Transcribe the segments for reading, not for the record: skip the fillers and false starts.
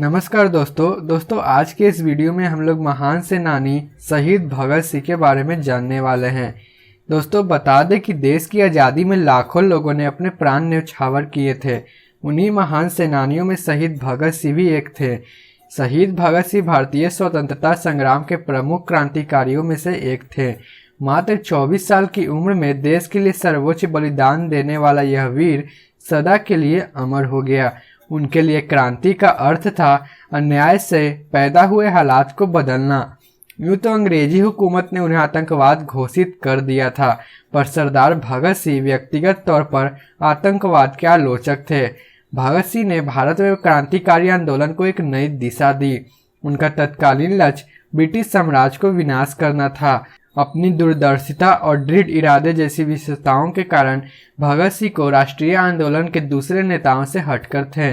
नमस्कार दोस्तों आज के इस वीडियो में हम लोग महान सेनानी शहीद भगत सिंह के बारे में जानने वाले हैं। दोस्तों बता दें कि देश की आज़ादी में लाखों लोगों ने अपने प्राण न्यौछावर किए थे। उन्हीं महान सेनानियों में शहीद भगत सिंह भी एक थे। शहीद भगत सिंह भारतीय स्वतंत्रता संग्राम के प्रमुख क्रांतिकारियों में से एक थे। मात्र 24 साल की उम्र में देश के लिए सर्वोच्च बलिदान देने वाला यह वीर सदा के लिए अमर हो गया। उनके लिए क्रांति का अर्थ था अन्याय से पैदा हुए हालात को बदलना। यूं तो अंग्रेजी हुकूमत ने उन्हें आतंकवाद घोषित कर दिया था, पर सरदार भगत सिंह व्यक्तिगत तौर पर आतंकवाद के आलोचक थे। भगत सिंह ने भारत में क्रांतिकारी आंदोलन को एक नई दिशा दी। उनका तत्कालीन लक्ष्य ब्रिटिश साम्राज्य को विनाश करना था। अपनी दूरदर्शिता और दृढ़ इरादे जैसी विशेषताओं के कारण भगत सिंह को राष्ट्रीय आंदोलन के दूसरे नेताओं से हटकर थे।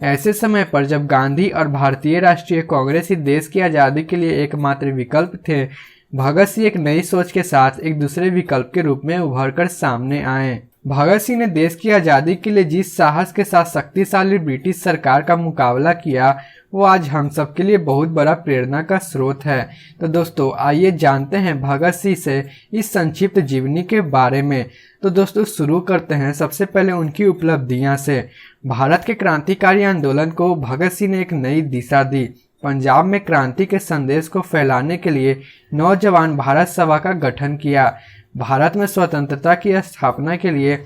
ऐसे समय पर जब गांधी और भारतीय राष्ट्रीय कांग्रेस ही देश की आज़ादी के लिए एकमात्र विकल्प थे, भगत सिंह एक नई सोच के साथ एक दूसरे विकल्प के रूप में उभरकर सामने आए। भगत सिंह ने देश की आज़ादी के लिए जिस साहस के साथ शक्तिशाली ब्रिटिश सरकार का मुकाबला किया, वो आज हम सब के लिए बहुत बड़ा प्रेरणा का स्रोत है। तो दोस्तों आइए जानते हैं भगत सिंह से इस संक्षिप्त जीवनी के बारे में। तो दोस्तों शुरू करते हैं सबसे पहले उनकी उपलब्धियां से। भारत के क्रांतिकारी आंदोलन को भगत सिंह ने एक नई दिशा दी। पंजाब में क्रांति के संदेश को फैलाने के लिए नौजवान भारत सभा का गठन किया। भारत में स्वतंत्रता की स्थापना के लिए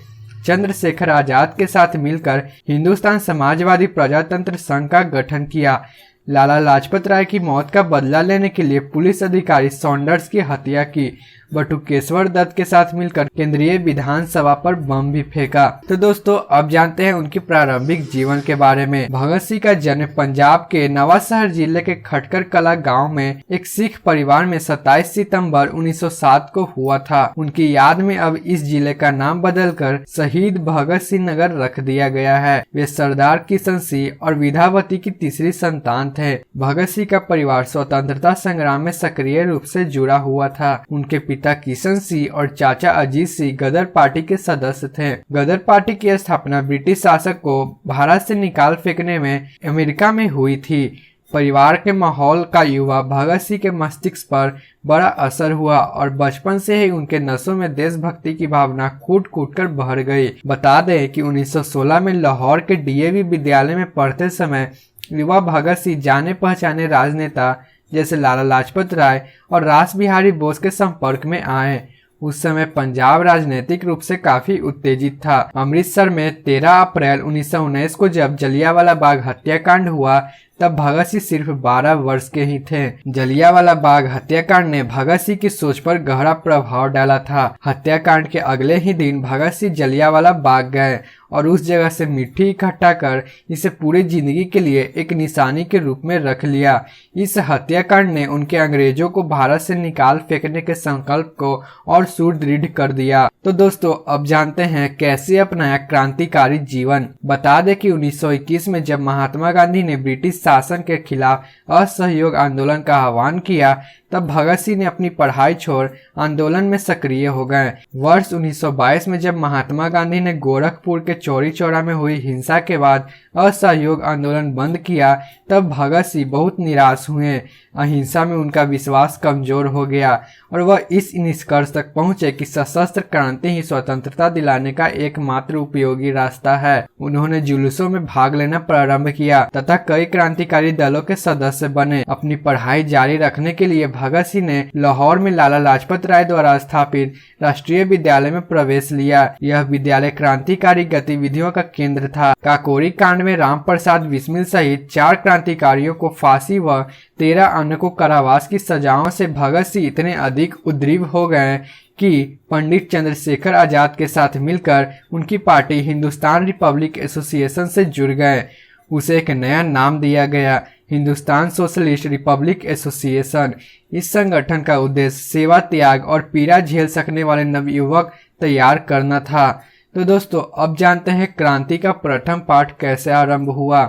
चंद्रशेखर आजाद के साथ मिलकर हिंदुस्तान समाजवादी प्रजातंत्र संघ का गठन किया। लाला लाजपत राय की मौत का बदला लेने के लिए पुलिस अधिकारी सॉन्डर्स की हत्या की। बटुकेश्वर दत्त के साथ मिलकर केंद्रीय विधानसभा पर बम भी फेंका। तो दोस्तों अब जानते हैं उनकी प्रारंभिक जीवन के बारे में। भगत सिंह का जन्म पंजाब के नवांशहर जिले के खटकर कला गांव में एक सिख परिवार में 27 सितंबर 1907 को हुआ था। उनकी याद में अब इस जिले का नाम बदलकर शहीद भगत सिंह नगर रख दिया गया है। वे सरदार किशन सिंह और विद्यावती की तीसरी संतान थे। भगत सिंह का परिवार स्वतंत्रता संग्राम में सक्रिय रूप से जुड़ा हुआ था। उनके पिता किशन सिंह और चाचा अजीत सिंह गदर पार्टी के सदस्य थे। गदर पार्टी की स्थापना ब्रिटिश शासक को भारत से निकाल फेंकने में अमेरिका में हुई थी। परिवार के माहौल का युवा भगत सिंह के मस्तिष्क पर बड़ा असर हुआ और बचपन से ही उनके नसों में देशभक्ति की भावना कूट कूट कर भर गई। बता दें कि 1916 में लाहौर के डीएवी विद्यालय में पढ़ते समय युवा भगत सिंह जाने पहचाने राजनेता जैसे लाला लाजपत राय और रास बिहारी बोस के संपर्क में आए। उस समय पंजाब राजनीतिक रूप से काफी उत्तेजित था। अमृतसर में 13 अप्रैल 1919 को जब जलियांवाला बाग हत्याकांड हुआ तब भगत सिंह सिर्फ 12 वर्ष के ही थे। जलियांवाला बाग हत्याकांड ने भगत सिंह की सोच पर गहरा प्रभाव डाला था। हत्याकांड के अगले ही दिन भगत सिंह जलियांवाला बाग गए और उस जगह से मिट्टी इकट्ठा कर इसे पूरी जिंदगी के लिए एक निशानी के रूप में रख लिया। इस हत्याकांड ने उनके अंग्रेजों को भारत से निकाल फेंकने के संकल्प को और सुदृढ़ कर दिया। तो दोस्तों अब जानते हैं कैसे अपनाया क्रांतिकारी जीवन। बता दें कि 1921 में जब महात्मा गांधी ने ब्रिटिश शासन के खिलाफ असहयोग आंदोलन का आह्वान किया तब भगत सिंह ने अपनी पढ़ाई छोड़ आंदोलन में सक्रिय हो गए। वर्ष 1922 में जब महात्मा गांधी ने गोरखपुर के चौरी चौरा में हुई हिंसा के बाद असहयोग आंदोलन बंद किया तब भगत सिंह बहुत निराश हुए। अहिंसा में उनका विश्वास कमजोर हो गया और वह इस निष्कर्ष तक पहुंचे कि सशस्त्र क्रांति ही स्वतंत्रता दिलाने का एकमात्र उपयोगी रास्ता है। उन्होंने जुलूसों में भाग लेना प्रारंभ किया तथा कई क्रांतिकारी दलों के सदस्य बने। अपनी पढ़ाई जारी रखने के लिए भगत सिंह ने लाहौर में लाला लाजपत राय द्वारा स्थापित राष्ट्रीय विद्यालय में प्रवेश लिया। यह विद्यालय क्रांतिकारी गतिविधियों का केंद्र था। काकोरी कांड में राम प्रसाद बिस्मिल सहित 4 क्रांतिकारियों को फांसी व 13 अन्य को कारावास की सजाओं से भगत सिंह इतने अधिक उद्ग्रीव हो गए कि पंडित चंद्रशेखर आजाद के साथ मिलकर उनकी पार्टी हिंदुस्तान रिपब्लिक एसोसिएशन से जुड़ गए। उसे एक नया नाम दिया गया, हिंदुस्तान सोशलिस्ट रिपब्लिक एसोसिएशन। इस संगठन का उद्देश्य सेवा, त्याग और पीड़ा झेल सकने वाले नवयुवक तैयार करना था। तो दोस्तों अब जानते हैं क्रांति का प्रथम पाठ कैसे आरंभ हुआ।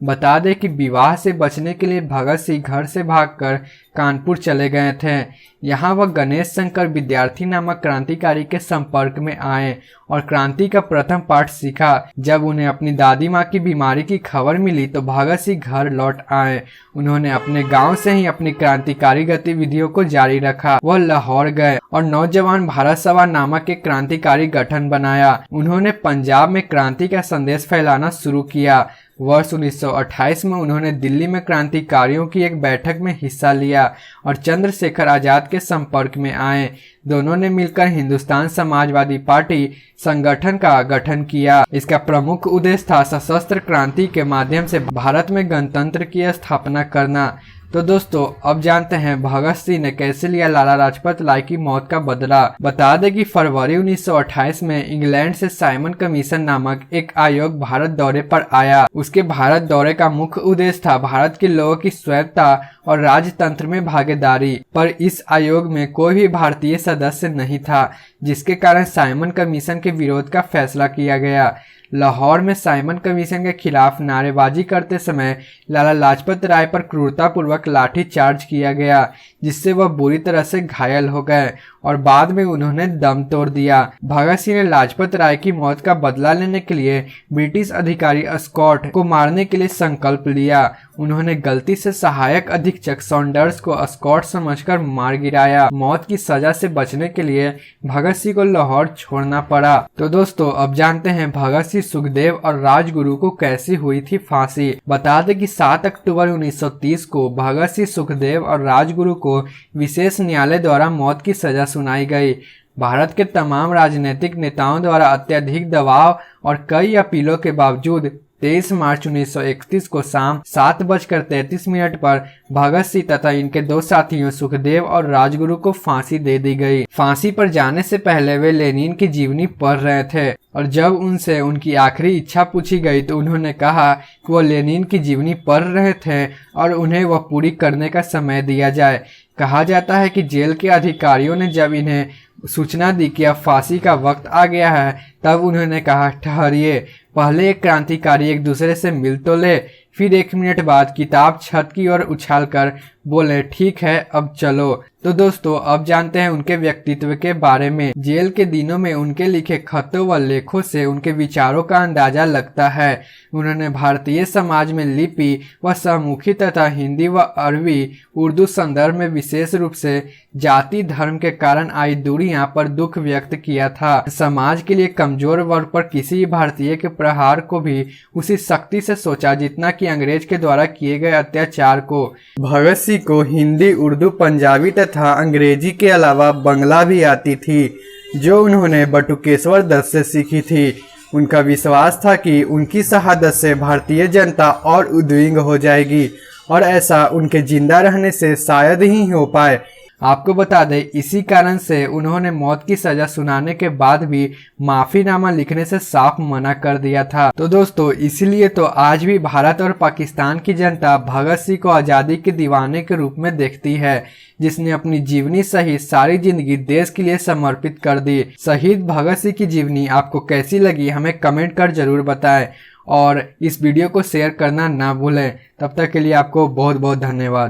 बता दें कि विवाह से बचने के लिए भगत सिंह घर से भागकर कानपुर चले गए थे। यहाँ वह गणेश शंकर विद्यार्थी नामक क्रांतिकारी के संपर्क में आए और क्रांति का प्रथम पाठ सीखा। जब उन्हें अपनी दादी माँ की बीमारी की खबर मिली तो भगत सिंह घर लौट आए। उन्होंने अपने गांव से ही अपनी क्रांतिकारी गतिविधियों को जारी रखा। वह लाहौर गए और नौजवान भारत सभा नामक एक क्रांतिकारी गठन बनाया। उन्होंने पंजाब में क्रांति का संदेश फैलाना शुरू किया। वर्ष 1928 में उन्होंने दिल्ली में क्रांतिकारियों की एक बैठक में हिस्सा लिया और चंद्रशेखर आजाद के संपर्क में आए। दोनों ने मिलकर हिंदुस्तान समाजवादी पार्टी संगठन का गठन किया। इसका प्रमुख उद्देश्य था सशस्त्र क्रांति के माध्यम से भारत में गणतंत्र की स्थापना करना। तो दोस्तों अब जानते हैं भगत सिंह ने कैसे लिया लाला लाजपत राय की मौत का बदला। बता दें कि फरवरी 1928 में इंग्लैंड से साइमन कमीशन नामक एक आयोग भारत दौरे पर आया। उसके भारत दौरे का मुख्य उद्देश्य था भारत के लोगों की स्वायत्तता और राजतंत्र में भागीदारी, पर इस आयोग में कोई भी भारतीय सदस्य नहीं था, जिसके कारण साइमन कमीशन के विरोध का फैसला किया गया। लाहौर में साइमन कमीशन के खिलाफ नारेबाजी करते समय लाला लाजपत राय पर क्रूरतापूर्वक लाठी चार्ज किया गया, जिससे वह बुरी तरह से घायल हो गए और बाद में उन्होंने दम तोड़ दिया। भगत सिंह ने लाजपत राय की मौत का बदला लेने के लिए ब्रिटिश अधिकारी स्कॉट को मारने के लिए संकल्प लिया। उन्होंने गलती से सहायक अधीक्षक सॉन्डर्स को स्कॉट समझकर मार गिराया। मौत की सजा से बचने के लिए भगत सिंह को लाहौर छोड़ना पड़ा। तो दोस्तों अब जानते हैं भगत सिंह, सुखदेव और राजगुरु को कैसी हुई थी फांसी। बता दें कि 7 अक्टूबर 1930 को भगत सिंह, सुखदेव और राजगुरु को विशेष न्यायालय द्वारा मौत की सजा सुनाई गई। भारत के तमाम राजनीतिक नेताओं द्वारा अत्यधिक दबाव और कई अपीलों के बावजूद 23 मार्च 1931 को शाम 7:33 पर भगत सिंह तथा इनके 2 साथियों सुखदेव और राजगुरु को फांसी दे दी गई। फांसी पर जाने से पहले वे लेनिन की जीवनी पढ़ रहे थे और जब उनसे उनकी आखिरी इच्छा पूछी गई तो उन्होंने कहा कि वो लेनिन की जीवनी पढ़ रहे थे और उन्हें वह पूरी करने का समय दिया जाए। कहा जाता है कि जेल के अधिकारियों ने जब इन्हें सूचना दी कि अब फांसी का वक्त आ गया है, तब उन्होंने कहा ठहरिए, पहले एक क्रांतिकारी एक दूसरे से मिल तो ले। फिर 1 मिनट बाद किताब छत की ओर उछालकर बोले ठीक है अब चलो। तो दोस्तों अब जानते हैं उनके व्यक्तित्व के बारे में। जेल के दिनों में उनके लिखे खतों व लेखों से उनके विचारों का अंदाजा लगता है। उन्होंने भारतीय समाज में लिपि व सहमुखी तथा हिंदी व अरबी उर्दू संदर्भ में विशेष रूप से जाति धर्म के कारण आई दूरियां पर दुख व्यक्त किया था। समाज के लिए कमजोर वर्ग पर किसी भारतीय के प्रहार को भी उसी सख्ती से सोचा जितना कि अंग्रेज के द्वारा किए गए अत्याचार को। भगत सिंह को हिंदी, उर्दू, पंजाबी तथा अंग्रेजी के अलावा बंगला भी आती थी, जो उन्होंने बटुकेश्वर दत्त से सीखी थी। उनका विश्वास था कि उनकी शहादत से भारतीय जनता और उद्विग्न हो जाएगी और ऐसा उनके जिंदा रहने से शायद ही हो पाए। आपको बता दें इसी कारण से उन्होंने मौत की सजा सुनाने के बाद भी माफीनामा लिखने से साफ मना कर दिया था। तो दोस्तों इसीलिए तो आज भी भारत और पाकिस्तान की जनता भगत सिंह को आज़ादी के दीवाने के रूप में देखती है, जिसने अपनी जीवनी सहित सारी जिंदगी देश के लिए समर्पित कर दी। शहीद भगत सिंह की जीवनी आपको कैसी लगी हमें कमेंट कर जरूर बताएं और इस वीडियो को शेयर करना ना भूलें। तब तक के लिए आपको बहुत बहुत धन्यवाद।